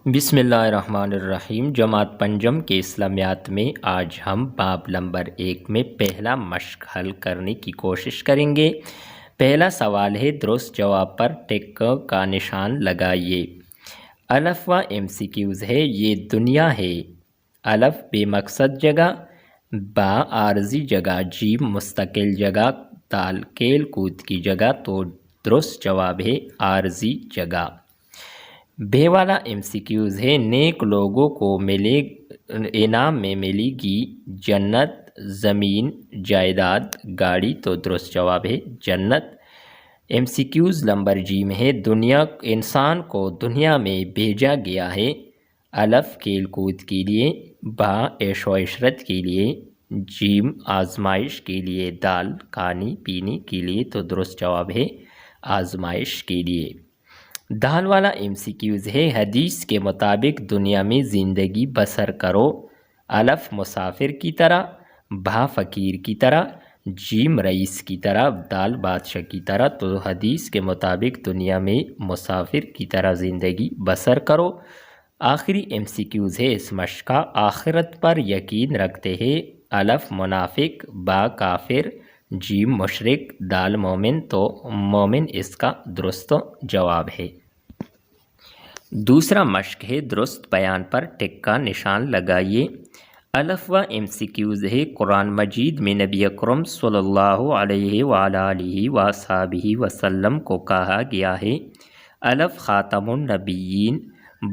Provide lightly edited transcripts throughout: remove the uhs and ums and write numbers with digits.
بسم اللہ الرحمن الرحیم۔ جماعت پنجم کے اسلامیات میں آج ہم باب نمبر 1 میں پہلا مشق حل کرنے کی کوشش کریں گے۔ پہلا سوال ہے، درست جواب پر ٹک کا نشان لگائیے۔ الف و MCQs ہے، یہ دنیا ہے۔ الف بے مقصد جگہ، با عارضی جگہ، جیم مستقل جگہ، دال کھیل کود کی جگہ، تو درست جواب ہے عارضی جگہ۔ بے والا MCQs ہے، نیک لوگوں کو انعام میں ملے گی جنت، زمین، جائیداد، گاڑی، تو درست جواب ہے جنت۔ MCQs نمبر جی میں ہے، انسان کو دنیا میں بھیجا گیا ہے۔ الف کھیل کود کے لیے، با عیش و عشرت کے لیے، جیم آزمائش کے لیے، دال کھانے پینے کے لیے، تو درست جواب ہے آزمائش کے لیے۔ دال والا MCQs ہے، حدیث کے مطابق دنیا میں زندگی بسر کرو۔ الف مسافر کی طرح، با فقیر کی طرح، جیم رئیس کی طرح، دال بادشاہ کی طرح، تو حدیث کے مطابق دنیا میں مسافر کی طرح زندگی بسر کرو۔ آخری MCQs ہے اس مشق کا، آخرت پر یقین رکھتے ہیں۔ الف منافق، با کافر، جیم مشرک، دال مومن، تو مومن اس کا درست جواب ہے۔ دوسرا مشق ہے، درست بیان پر ٹک کا نشان لگائیے۔ الف و MCQs ہے، قرآن مجید میں نبی اکرم صلی اللہ علیہ وآلہ وصحبہ وسلم کو کہا گیا ہے۔ الف خاتم النبیین،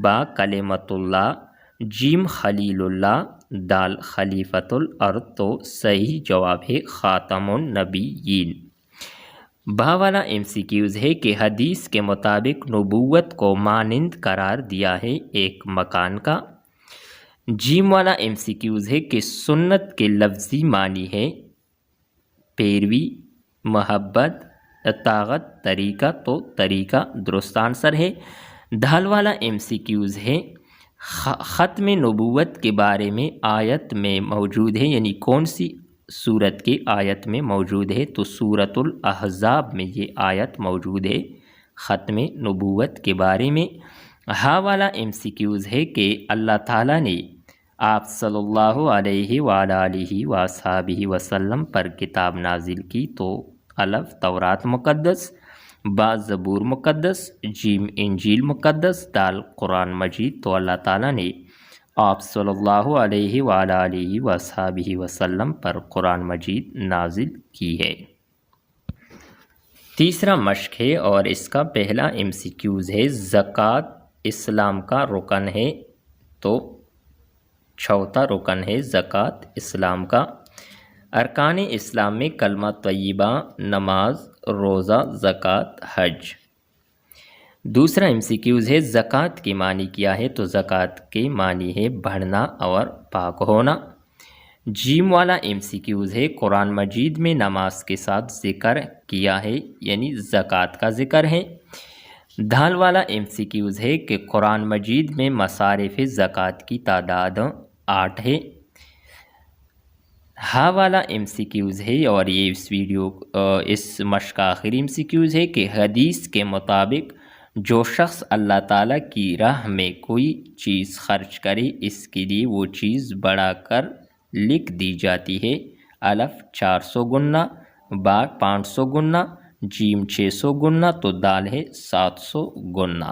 با کلمۃ اللہ، جیم خلیل اللہ، دال خلیفۃ الارض، تو صحیح جواب ہے خاتم النبیین۔ با والا MCQs ہے کہ حدیث کے مطابق نبوت کو مانند قرار دیا ہے ایک مکان کا۔ جیم والا MCQs ہے کہ سنت کے لفظی معنی ہے پیروی، محبت، اطاعت، طریقہ، تو طریقہ درست آنسر ہے۔ دال والا MCQs ہے، ختم نبوت کے بارے میں آیت میں موجود ہے، یعنی کون سی سورت کی آیت میں موجود ہے، تو سورۃ الاحزاب میں یہ آیت موجود ہے ختم نبوت کے بارے میں۔ ہا والا MCQs ہے کہ اللہ تعالیٰ نے آپ صلی اللہ علیہ وآلہ وصحبہ وسلم پر کتاب نازل کی، تو الف تورات مقدس، با زبور مقدس، جیم انجیل مقدس، دال قرآن مجید، تو اللہ تعالیٰ نے آپ صلی اللہ علیہ وآلہ وصحبہ وسلم پر قرآن مجید نازل کی ہے۔ تیسرا مشق ہے اور اس کا پہلا MCQs ہے، زکوٰۃ اسلام کا رکن ہے، تو چوتھا رکن ہے زکوٰۃ اسلام کا۔ ارکان اسلام میں کلمہ طیبہ، نماز، روزہ، زکوٰۃ، حج۔ دوسرا MCQs ہے، زکوٰۃ کے معنی کیا ہے، تو زکوٰۃ کے معنی ہے بڑھنا اور پاک ہونا۔ جیم والا MCQs ہے، قرآن مجید میں نماز کے ساتھ ذکر کیا ہے، یعنی زکوٰۃ کا ذکر ہے۔ دال والا MCQs ہے کہ قرآن مجید میں مصارف زکوٰۃ کی تعداد 8 ہے۔ ہا والا MCQs ہے، اور یہ اس مشق کا آخری MCQs ہے کہ حدیث کے مطابق جو شخص اللہ تعالیٰ کی راہ میں کوئی چیز خرچ کرے، اس کے لیے وہ چیز بڑھا کر لکھ دی جاتی ہے۔ الف 400 گنا، با 500 گنا، جیم 600 گنا، تو دال ہے 700 گنا۔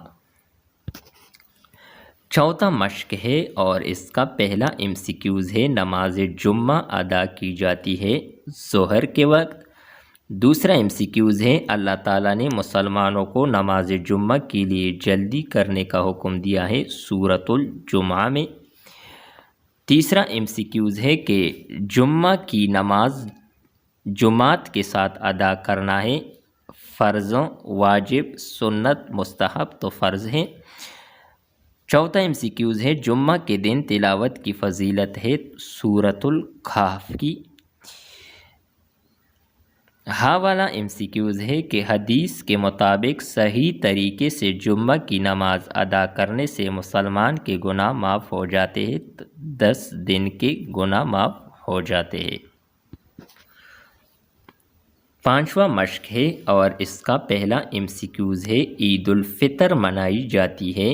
چوتھا مشق ہے اور اس کا پہلا MCQs ہے، نماز جمعہ ادا کی جاتی ہے ظہر کے وقت۔ دوسرا MCQs ہے، اللہ تعالیٰ نے مسلمانوں کو نماز جمعہ کے لیے جلدی کرنے کا حکم دیا ہے سورۃ الجمعہ میں۔ تیسرا MCQs ہے کہ جمعہ کی نماز جماعت کے ساتھ ادا کرنا ہے، فرض، واجب، سنت، مستحب، تو فرض ہے۔ چوتھا MCQs ہے، جمعہ کے دن تلاوت کی فضیلت ہے سورۃ الکہف کی۔ ہا والا MCQs ہے کہ حدیث کے مطابق صحیح طریقے سے جمعہ کی نماز ادا کرنے سے مسلمان کے گناہ معاف ہو جاتے ہیں، 10 دن کے گناہ معاف ہو جاتے ہیں۔ پانچواں مشق ہے اور اس کا پہلا MCQs ہے، عید الفطر منائی جاتی ہے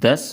10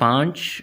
5